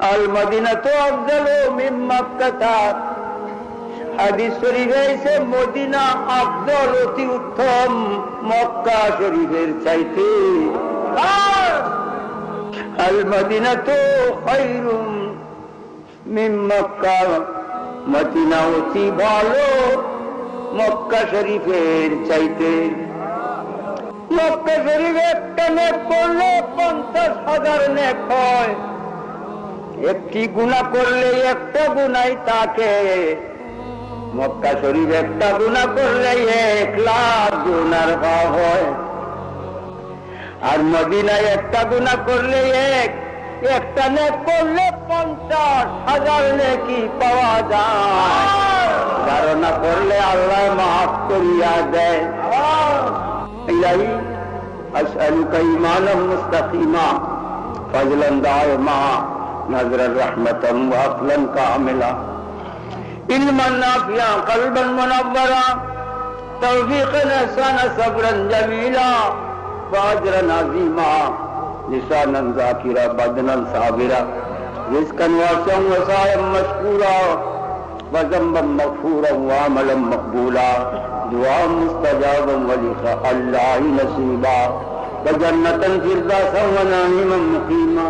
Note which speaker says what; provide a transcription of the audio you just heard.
Speaker 1: আল মদিনাতু আফদালু মিন মক্কাতা, হাদিস শরীফে এসে মদিনা আফদল, অতি উত্তম মক্কা শরীফের চাইতে। আল মদিনাতু খায়রুম মিন মক্কা, মদিনা অতি ভালো মক্কা শরীফের চাইতে। মক্কা শরীফে একটা নেক করলে 50,000 নেক হয়, একটি গুনাহ করলে একটা গুনাই তাকে। মক্কা শরীফ একটা গুনাহ করলে 1,00,000 গুনার পাপ হয়, আর মদিনায় একটা গুনাহ করলে একটা নেক করলে 50,000 নেকি পাওয়া যায়। ধারণা করলে আল্লাহ মাফ করিয়া দেয়। ইলাহি আসআলুকা ঈমানান মুস্তাকিমা, ফাজলান দায়মা, নাজরান রাহমাতান ওয়া আকলান কামিলা, ইলমান নাফিয়া, কলবান মুনাব্বারা, তৌফীকান হাসানা, সাবরান জামিলা, ফাজরান আযীমা, লিসানান যাকিরা, বাদনান সাবিরা, রিজকান ওয়াসিআন ওয়া সায়াম মাশকুরা, ওয়া যামবান মাগফুরা ওয়া আমালান মাকবুলা, দুআ মুস্তাজাবান ওয়া লিকা আল্লাহি নসীবা, ওয়া জান্নাতান ফিরদাউসা ওয়া নাঈমান মুকীমা।